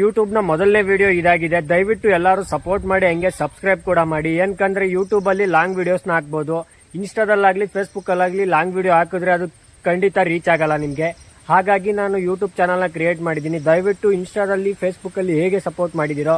ಯೂಟ್ಯೂಬ್ನ ಮೊದಲನೇ ವಿಡಿಯೋ ಇದಾಗಿದೆ. ದಯವಿಟ್ಟು ಎಲ್ಲರೂ ಸಪೋರ್ಟ್ ಮಾಡಿ, ಹಂಗೆ ಸಬ್ಸ್ಕ್ರೈಬ್ ಕೂಡ ಮಾಡಿ. ಏನಕಂದ್ರೆ ಯೂಟ್ಯೂಬಲ್ಲಿ ಲಾಂಗ್ ವಿಡಿಯೋಸ್ನ ಹಾಕ್ಬೋದು. ಇನ್ಸ್ಟಾದಲ್ಲಾಗಲಿ ಫೇಸ್ಬುಕ್ಕಲ್ಲಾಗಲಿ ಲಾಂಗ್ ವಿಡಿಯೋ ಹಾಕಿದ್ರೆ ಅದು ಖಂಡಿತ ರೀಚ್ ಆಗಲ್ಲ ನಿಮಗೆ. ಹಾಗಾಗಿ ನಾನು ಯೂಟ್ಯೂಬ್ ಚಾನಲ್ನ ಕ್ರಿಯೇಟ್ ಮಾಡಿದ್ದೀನಿ. ದಯವಿಟ್ಟು ಇನ್ಸ್ಟಾದಲ್ಲಿ ಫೇಸ್ಬುಕ್ಕಲ್ಲಿ ಹೇಗೆ ಸಪೋರ್ಟ್ ಮಾಡಿದಿರೋ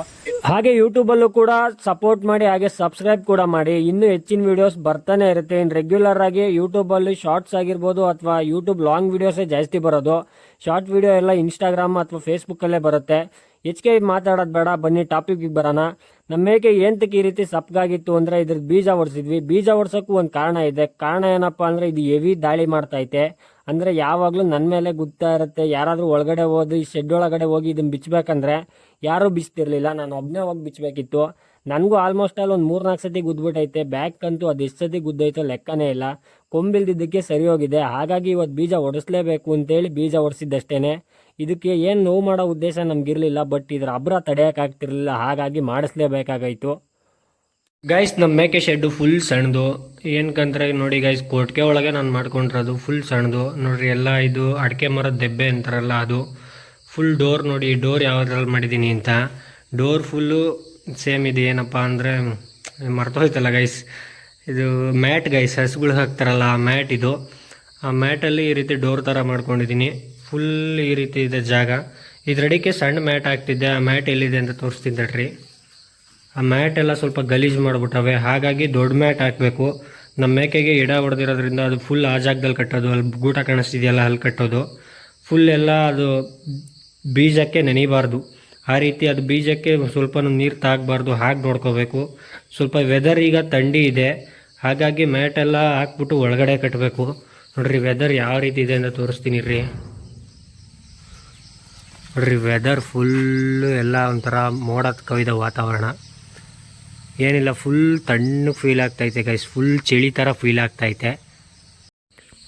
ಹಾಗೆ ಯೂಟ್ಯೂಬಲ್ಲೂ ಕೂಡ ಸಪೋರ್ಟ್ ಮಾಡಿ, ಹಾಗೆ ಸಬ್ಸ್ಕ್ರೈಬ್ ಕೂಡ ಮಾಡಿ. ಇನ್ನೂ ಹೆಚ್ಚಿನ ವಿಡಿಯೋಸ್ ಬರ್ತಾನೆ ಇರುತ್ತೆ. ಇನ್ನು ರೆಗ್ಯುಲರ್ ಆಗಿ ಯೂಟ್ಯೂಬಲ್ಲಿ ಶಾರ್ಟ್ಸ್ ಆಗಿರ್ಬೋದು ಅಥವಾ ಯೂಟ್ಯೂಬ್ ಲಾಂಗ್ ವಿಡಿಯೋಸೇ ಜಾಸ್ತಿ ಬರೋದು. ಶಾರ್ಟ್ ವಿಡಿಯೋ ಎಲ್ಲ ಇನ್ಸ್ಟಾಗ್ರಾಮ್ ಅಥವಾ ಫೇಸ್ಬುಕ್ಕಲ್ಲೇ ಬರುತ್ತೆ. ಹೆಚ್ಚಿಗೆ ಮಾತಾಡೋದು ಬೇಡ, ಬನ್ನಿ ಟಾಪಿಕ್ಗೆ ಬರೋಣ. ನಮ್ಮ ಮೇಕೆ ಏಂತಕ್ಕೆ ಈ ರೀತಿ ಸಪ್ಪಗಾಗಿತ್ತು ಅಂದರೆ ಇದ್ರ ಬೀಜ ಹೊಡ್ಸಿದ್ವಿ. ಬೀಜ ಹೊಡ್ಸೋಕ್ಕೂ ಒಂದು ಕಾರಣ ಇದೆ. ಕಾರಣ ಏನಪ್ಪ ಅಂದರೆ ಇದು ಹೆವಿ ದಾಳಿ ಮಾಡ್ತೈತೆ. ಅಂದರೆ ಯಾವಾಗಲೂ ನನ್ನ ಮೇಲೆ ಗುತ್ತಾ ಇರುತ್ತೆ. ಯಾರಾದರೂ ಒಳಗಡೆ ಹೋಗಿ ಶೆಡ್ ಒಳಗಡೆ ಹೋಗಿ ಇದನ್ನು ಬಿಚ್ಚಬೇಕಂದ್ರೆ ಯಾರೂ ಬಿಚ್ತಿರ್ಲಿಲ್ಲ, ನಾನು ಒಬ್ಬನೇ ಹೋಗಿ ಬಿಚ್ಚಬೇಕಿತ್ತು. ನನಗೂ ಆಲ್ಮೋಸ್ಟ್ ಅಲ್ಲಿ ಒಂದು 3-4 ಸತಿ ಗುದ್ಬಿಟ್ಟೈತೆ. ಬ್ಯಾಕ್ ಅಂತೂ ಅದು ಎಷ್ಟು ಸತಿ ಗುದ್ದೈತೋ ಲೆಕ್ಕನೇ ಇಲ್ಲ. ಕೊಂಬಿಲ್ದಿದ್ದಕ್ಕೆ ಸರಿ ಹೋಗಿದೆ. ಹಾಗಾಗಿ ಇವತ್ತು ಬೀಜ ಹೊಡಿಸ್ಲೇಬೇಕು ಅಂತೇಳಿ ಬೀಜ ಹೊಡಿಸಿದ್ದಷ್ಟೇ. ಇದಕ್ಕೆ ಏನು ನೋವು ಮಾಡೋ ಉದ್ದೇಶ ನಮಗಿರಲಿಲ್ಲ, ಬಟ್ ಇದ್ರ ಅಬ್ರ ತಡೆಯೋಕ್ಕಾಗ್ತಿರ್ಲಿಲ್ಲ. ಹಾಗಾಗಿ ಮಾಡಿಸ್ಲೇಬೇಕಾಗಾಯಿತು. ಗೈಸ್, ನಮ್ಮ ಮೇಕೆ ಶೆಡ್ಡು ಫುಲ್ ಸಣ್ಣದು. ಏನಕ್ಕಂದ್ರೆ ನೋಡಿ ಗೈಸ್, ಕೊಟ್ಟಿಗೆ ಒಳಗೆ ನಾನು ಮಾಡ್ಕೊಂಡಿರೋದು ಫುಲ್ ಸಣ್ಣದು. ನೋಡ್ರಿ ಎಲ್ಲ ಇದು ಅಡಿಕೆ ಮರದ ದೆಬ್ಬೆ ಅಂತಾರಲ್ಲ ಅದು. ಫುಲ್ ಡೋರ್ ನೋಡಿ, ಡೋರ್ ಯಾವ್ದ್ರಲ್ಲಿ ಮಾಡಿದ್ದೀನಿ ಅಂತ. ಡೋರ್ ಫುಲ್ಲು ಸೇಮ್ ಇದು. ಏನಪ್ಪ ಅಂದರೆ ಮರ್ತೋಯ್ತಲ್ಲ ಗೈಸ್, ಇದು ಮ್ಯಾಟ್ ಗೈಸ್, ಹಸುಗಳು ಹಾಕ್ತಾರಲ್ಲ ಆ ಮ್ಯಾಟ್ ಇದು. ಆ ಮ್ಯಾಟಲ್ಲಿ ಈ ರೀತಿ ಡೋರ್ ಥರ ಮಾಡ್ಕೊಂಡಿದ್ದೀನಿ. ಫುಲ್ ಈ ರೀತಿ ಇದೆ ಜಾಗ. ಇದರಡಿಕೆ ಸಣ್ಣ ಮ್ಯಾಟ್ ಹಾಕ್ತಿದ್ದೆ. ಆ ಮ್ಯಾಟ್ ಎಲ್ಲಿದೆ ಅಂತ ತೋರಿಸ್ತಿದ್ದಳ್ರಿ. ಆ ಮ್ಯಾಟ್ ಎಲ್ಲ ಸ್ವಲ್ಪ ಗಲೀಜು ಮಾಡಿಬಿಟ್ಟವೆ. ಹಾಗಾಗಿ ದೊಡ್ಡ ಮ್ಯಾಟ್ ಹಾಕಬೇಕು. ನಮ್ಮ ಮೇಕೆಗೆ ಎಡ ಹೊಡೆದಿರೋದ್ರಿಂದ ಅದು ಫುಲ್ ಆ ಜಾಗದಲ್ಲಿ ಕಟ್ಟೋದು. ಅಲ್ಲಿ ಗೂಟ ಕಾಣಿಸ್ತಿದೆಯಲ್ಲ, ಅಲ್ಲಿ ಕಟ್ಟೋದು. ಫುಲ್ ಎಲ್ಲ ಅದು ಬೀಜಕ್ಕೆ ನೆನೀಬಾರ್ದು. ಆ ರೀತಿ ಅದು ಬೀಜಕ್ಕೆ ಸ್ವಲ್ಪ ನೀರು ತಾಗಬಾರ್ದು, ಹಾಗೆ ನೋಡ್ಕೋಬೇಕು. ಸ್ವಲ್ಪ ವೆದರ್ ಈಗ ಥಂಡಿ ಇದೆ, ಹಾಗಾಗಿ ಮ್ಯಾಟೆಲ್ಲ ಹಾಕ್ಬಿಟ್ಟು ಒಳಗಡೆ ಕಟ್ಟಬೇಕು. ನೋಡ್ರಿ ವೆದರ್ ಯಾವ ರೀತಿ ಇದೆ ಅಂತ ತೋರಿಸ್ತೀನಿ ರೀ. ನೋಡ್ರಿ ವೆದರ್ ಫುಲ್ಲು ಎಲ್ಲ ಒಂಥರ ಮೋಡದ ಕವಿದ ವಾತಾವರಣ. ಏನಿಲ್ಲ, ಫುಲ್ ತಣ್ಣಗೆ ಫೀಲ್ ಆಗ್ತೈತೆ ಗೈಸ್. ಫುಲ್ ಚಳಿ ಥರ ಫೀಲ್ ಆಗ್ತೈತೆ.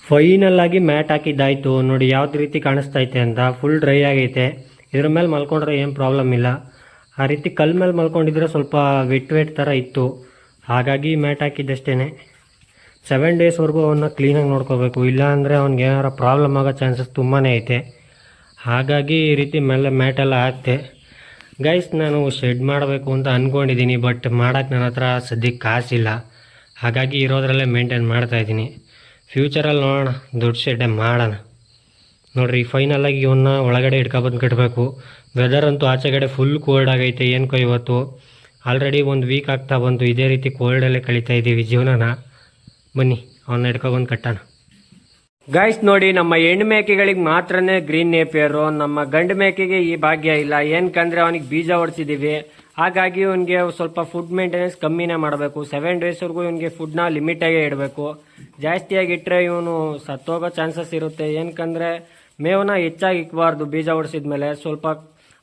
ಫೈನಲ್ಲಾಗಿ ಮ್ಯಾಟ್ ಹಾಕಿದ್ದಾಯಿತು. ನೋಡಿ ಯಾವ್ದು ರೀತಿ ಕಾಣಿಸ್ತೈತೆ ಅಂತ. ಫುಲ್ ಡ್ರೈ ಆಗೈತೆ. ಇದ್ರ ಮೇಲೆ ಮಲ್ಕೊಂಡ್ರೆ ಏನು ಪ್ರಾಬ್ಲಮ್ ಇಲ್ಲ. ಆ ರೀತಿ ಕಲ್ ಮೇಲೆ ಮಲ್ಕೊಂಡಿದ್ರೆ ಸ್ವಲ್ಪ ವೆಟ್ ಥರ ಇತ್ತು. ಹಾಗಾಗಿ ಮ್ಯಾಟ್ ಹಾಕಿದ್ದಷ್ಟೇ. 7 ಡೇಸ್ವರೆಗೂ ಅವನ್ನ ಕ್ಲೀನಾಗಿ ನೋಡ್ಕೋಬೇಕು. ಇಲ್ಲಾಂದರೆ ಅವ್ನಿಗೆ ಏನಾರ ಪ್ರಾಬ್ಲಮ್ ಆಗೋ ಚಾನ್ಸಸ್ ತುಂಬಾ ಐತೆ. ಹಾಗಾಗಿ ಈ ರೀತಿ ಮೇಲೆ ಮ್ಯಾಟೆಲ್ಲ ಹಾಕ್ತೆ. ಗೈಸ್, ನಾನು ಶೆಡ್ ಮಾಡಬೇಕು ಅಂತ ಅಂದ್ಕೊಂಡಿದ್ದೀನಿ, ಬಟ್ ಮಾಡೋಕ್ಕೆ ನನ್ನ ಹತ್ರ ಸದ್ಯಕ್ಕೆ ಕಾಸಿಲ್ಲ. ಹಾಗಾಗಿ ಇರೋದ್ರಲ್ಲೇ ಮೇಂಟೈನ್ ಮಾಡ್ತಾಯಿದ್ದೀನಿ. ಫ್ಯೂಚರಲ್ಲಿ ನೋಡೋಣ, ದೊಡ್ಡ ಶೆಡ್ಡೇ ಮಾಡೋಣ. ನೋಡಿರಿ, ಫೈನಲಾಗಿ ಇವನ್ನ ಒಳಗಡೆ ಹಿಡ್ಕೊಬಂದು ಕಟ್ಟಬೇಕು. ವೆದರ್ ಅಂತೂ ಆಚೆಗಡೆ ಫುಲ್ ಕೋಲ್ಡ್ ಆಗೈತೆ. ಏನಕ್ಕೋ ಇವತ್ತು ಆಲ್ರೆಡಿ 1 ವೀಕ್ ಆಗ್ತಾ ಬಂತು. ಇದೇ ರೀತಿ ಕೋಲ್ಡಲ್ಲೇ ಕಳೀತಾ ಇದ್ದೀವಿ ಜೀವನನ. ಬನ್ನಿ ಅವನ್ನ ಹಿಡ್ಕೊಬಂದು ಕಟ್ಟೋಣ. ಗೈಸ್ ನೋಡಿ, ನಮ್ಮ ಹೆಣ್ಣು ಮೇಕೆಗಳಿಗೆ ಮಾತ್ರನೇ ಗ್ರೀನ್ ನೇಪಿಯರು. ನಮ್ಮ ಗಂಡು ಮೇಕೆಗೆ ಈ ಭಾಗ್ಯ ಇಲ್ಲ. ಏನಕ್ಕಂದ್ರೆ ಅವನಿಗೆ ಬೀಜ ಹೊಡ್ಸಿದ್ದೀವಿ. ಹಾಗಾಗಿ ಇವನಿಗೆ ಸ್ವಲ್ಪ ಫುಡ್ ಮೇಂಟೆನೆನ್ಸ್ ಕಮ್ಮಿನೇ ಮಾಡಬೇಕು. 7 ಡೇಸ್ವರೆಗೂ ಇವನಿಗೆ ಫುಡ್ನ ಲಿಮಿಟಾಗೇ ಇಡಬೇಕು. ಜಾಸ್ತಿಯಾಗಿ ಇಟ್ಟರೆ ಇವನು ಸತ್ತೋಗೋ ಚಾನ್ಸಸ್ ಇರುತ್ತೆ. ಏನಕ್ಕಂದ್ರೆ ಮೇವನ್ನ ಹೆಚ್ಚಾಗಿ ಇಕ್ಬಾರ್ದು. ಬೀಜ ಹೊಡ್ಸಿದ್ಮೇಲೆ ಸ್ವಲ್ಪ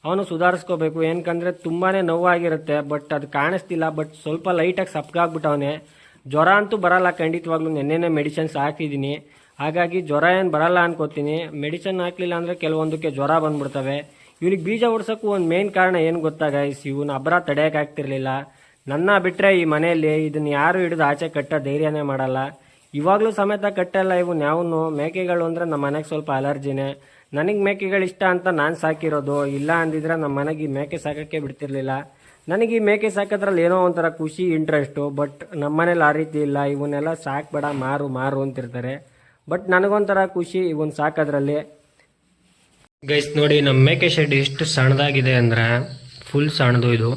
ಅವನು ಸುಧಾರಿಸ್ಕೋಬೇಕು. ಏನಕ್ಕಂದ್ರೆ ತುಂಬಾ ನೋವಾಗಿರುತ್ತೆ, ಬಟ್ ಅದು ಕಾಣಿಸ್ತಿಲ್ಲ. ಬಟ್ ಸ್ವಲ್ಪ ಲೈಟಾಗಿ ಸಪ್ಪಗಾಗ್ಬಿಟ್ಟವನೇ. ಜ್ವರ ಅಂತೂ ಬರಲ್ಲ ಖಂಡಿತವಾಗ್ಲೂ. ನೆನ್ನೆನೇ ಮೆಡಿಸಿನ್ಸ್ ಹಾಕಿದ್ದೀನಿ. ಹಾಗಾಗಿ ಜ್ವರ ಏನು ಬರಲ್ಲ ಅನ್ಕೋತೀನಿ. ಮೆಡಿಸಿನ್ ಹಾಕಲಿಲ್ಲ ಅಂದರೆ ಕೆಲವೊಂದಕ್ಕೆ ಜ್ವರ ಬಂದ್ಬಿಡ್ತವೆ. ಇವನಿಗೆ ಬೀಜ ಹೊಡ್ಸೋಕ್ಕೂ ಒಂದು ಮೇನ್ ಕಾರಣ ಏನು ಗೊತ್ತಾ ಗೈಸ್, ಇವನು ಅಬ್ರ ತಡೆಯೋಕ್ಕಾಗ್ತಿರ್ಲಿಲ್ಲ. ನನ್ನ ಬಿಟ್ಟರೆ ಈ ಮನೆಯಲ್ಲಿ ಇದನ್ನು ಯಾರು ಹಿಡಿದು ಆಚೆ ಕಟ್ಟೋ ಧೈರ್ಯನೇ ಮಾಡಲ್ಲ. ಇವಾಗಲೂ ಸಮೇತ ಕಟ್ಟಲ್ಲ ಇವನು ಯಾವನು. ಮೇಕೆಗಳು ಅಂದರೆ ನಮ್ಮ ಮನೆಗೆ ಸ್ವಲ್ಪ ಅಲರ್ಜಿನೇ. ನನಗೆ ಮೇಕೆಗಳು ಇಷ್ಟ ಅಂತ ನಾನು ಸಾಕಿರೋದು. ಇಲ್ಲ ಅಂದಿದ್ರೆ ನಮ್ಮ ಮನೆಗೆ ಮೇಕೆ ಸಾಕೋಕ್ಕೆ ಬಿಡ್ತಿರ್ಲಿಲ್ಲ. ನನಗೆ ಈ ಮೇಕೆ ಸಾಕೋದ್ರಲ್ಲಿ ಏನೋ ಒಂಥರ ಖುಷಿ, ಇಂಟ್ರೆಸ್ಟು. ಬಟ್ ನಮ್ಮ ಮನೇಲಿ ಆ ರೀತಿ ಇಲ್ಲ. ಇವನ್ನೆಲ್ಲ ಸಾಕ್ಬೇಡ, ಮಾರು ಅಂತಿರ್ತಾರೆ. ಬಟ್ ನನಗೊಂಥರ ಖುಷಿ ಇವನ್ ಸಾಕೋದ್ರಲ್ಲಿ. ಗೈಸ್ ನೋಡಿ, ನಮ್ಮ ಮೇಕೆ ಶೆಡ್ ಎಷ್ಟು ಸಣ್ಣದಾಗಿದೆ ಅಂದರೆ ಫುಲ್ ಸಣ್ಣದು ಇದು.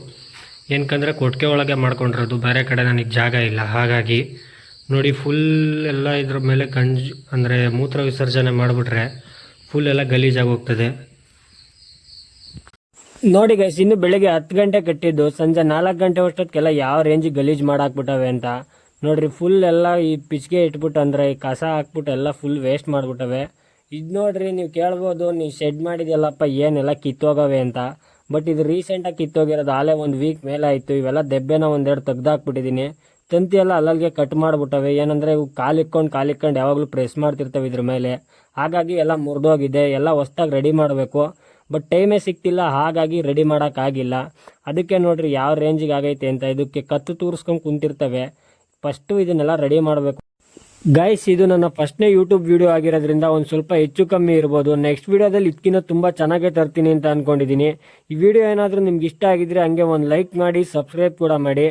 ಏನಕ್ಕಂದರೆ ಕೊಟ್ಟಿಗೆ ಒಳಗೆ ಮಾಡ್ಕೊಂಡಿರೋದು, ಬೇರೆ ಕಡೆ ನನಗೆ ಜಾಗ ಇಲ್ಲ. ಹಾಗಾಗಿ ನೋಡಿ ಫುಲ್ ಎಲ್ಲ ಇದ್ರ ಮೇಲೆ ಅಂದರೆ ಮೂತ್ರ ವಿಸರ್ಜನೆ ಮಾಡಿಬಿಟ್ರೆ ಫುಲ್ ಎಲ್ಲ ಗಲೀಜಾಗಿ ಹೋಗ್ತದೆ. ನೋಡಿ ಗೈಸ್, ಇನ್ನು ಬೆಳಗ್ಗೆ 10 ಗಂಟೆ ಕಟ್ಟಿದ್ದು, ಸಂಜೆ 4 ಗಂಟೆ ಅಷ್ಟೊತ್ತಿಗೆಲ್ಲ ಯಾವ ರೇಂಜ್ ಗಲೀಜು ಮಾಡಾಕ್ಬಿಟ್ಟವೆ ಅಂತ ನೋಡ್ರಿ. ಫುಲ್ ಎಲ್ಲ ಈ ಪಿಚ್ಗೆ ಇಟ್ಬಿಟ್ಟು ಅಂದರೆ ಈ ಕಸ ಹಾಕ್ಬಿಟ್ಟು ಎಲ್ಲ ಫುಲ್ ವೇಸ್ಟ್ ಮಾಡಿಬಿಟ್ಟವೆ. ಇದು ನೋಡ್ರಿ, ನೀವು ಕೇಳ್ಬೋದು, ನೀವು ಶೆಡ್ ಮಾಡಿದ್ಯಲ್ಲಪ್ಪ ಏನೆಲ್ಲ ಕಿತ್ತೋಗವೆ ಅಂತ. ಬಟ್ ಇದು ರೀಸೆಂಟಾಗಿ ಕಿತ್ತೋಗಿರೋದು. ಆಲೇ 1 ವೀಕ್ ಮೇಲೆ ಆಯಿತು. ಇವೆಲ್ಲ ದೆಬ್ಬೆನ 1-2 ತೆಗ್ದಾಕ್ಬಿಟ್ಟಿದ್ದೀನಿ. ತಂತಿ ಎಲ್ಲ ಅಲ್ಲಲ್ಲಿಗೆ ಕಟ್ ಮಾಡಿಬಿಟ್ಟವೆ. ಏನಂದರೆ ಇವು ಕಾಲಿಕ್ಕೊಂಡು ಯಾವಾಗಲೂ ಪ್ರೆಸ್ ಮಾಡ್ತಿರ್ತವೆ ಇದ್ರ ಮೇಲೆ. ಹಾಗಾಗಿ ಎಲ್ಲ ಮುರಿದೋಗಿದೆ. ಎಲ್ಲ ಹೊಸ್ದಾಗಿ ರೆಡಿ ಮಾಡಬೇಕು. ಬಟ್ ಟೈಮೇ ಸಿಗ್ತಿಲ್ಲ. ಹಾಗಾಗಿ ರೆಡಿ ಮಾಡೋಕ್ಕಾಗಿಲ್ಲ. ಅದಕ್ಕೆ ನೋಡ್ರಿ ಯಾವ ರೇಂಜಿಗೆ ಆಗೈತೆ ಅಂತ. ಇದಕ್ಕೆ ಕತ್ತು ತೂರಿಸ್ಕೊಂಡು ಕುಂತಿರ್ತವೆ. ಫಸ್ಟು ಇದನ್ನೆಲ್ಲ ರೆಡಿ ಮಾಡಬೇಕು. ಗೈಸ್, ಇದು ನನ್ನ ಫಸ್ಟ್ನೇ ಯೂಟ್ಯೂಬ್ ವಿಡಿಯೋ ಆಗಿರೋದ್ರಿಂದ ಒಂದು ಸ್ವಲ್ಪ ಹೆಚ್ಚು ಕಮ್ಮಿ ಇರ್ಬೋದು. ನೆಕ್ಸ್ಟ್ ವಿಡಿಯೋದಲ್ಲಿ ಇದಕ್ಕಿಂತ ತುಂಬ ಚೆನ್ನಾಗೇ ತರ್ತೀನಿ ಅಂತ ಅನ್ಕೊಂಡಿದ್ದೀನಿ. ಈ ವಿಡಿಯೋ ಏನಾದರೂ ನಿಮ್ಗೆ ಇಷ್ಟ ಆಗಿದ್ರೆ ಹಂಗೆ ಒಂದು ಲೈಕ್ ಮಾಡಿ, ಸಬ್ಸ್ಕ್ರೈಬ್ ಕೂಡ ಮಾಡಿ.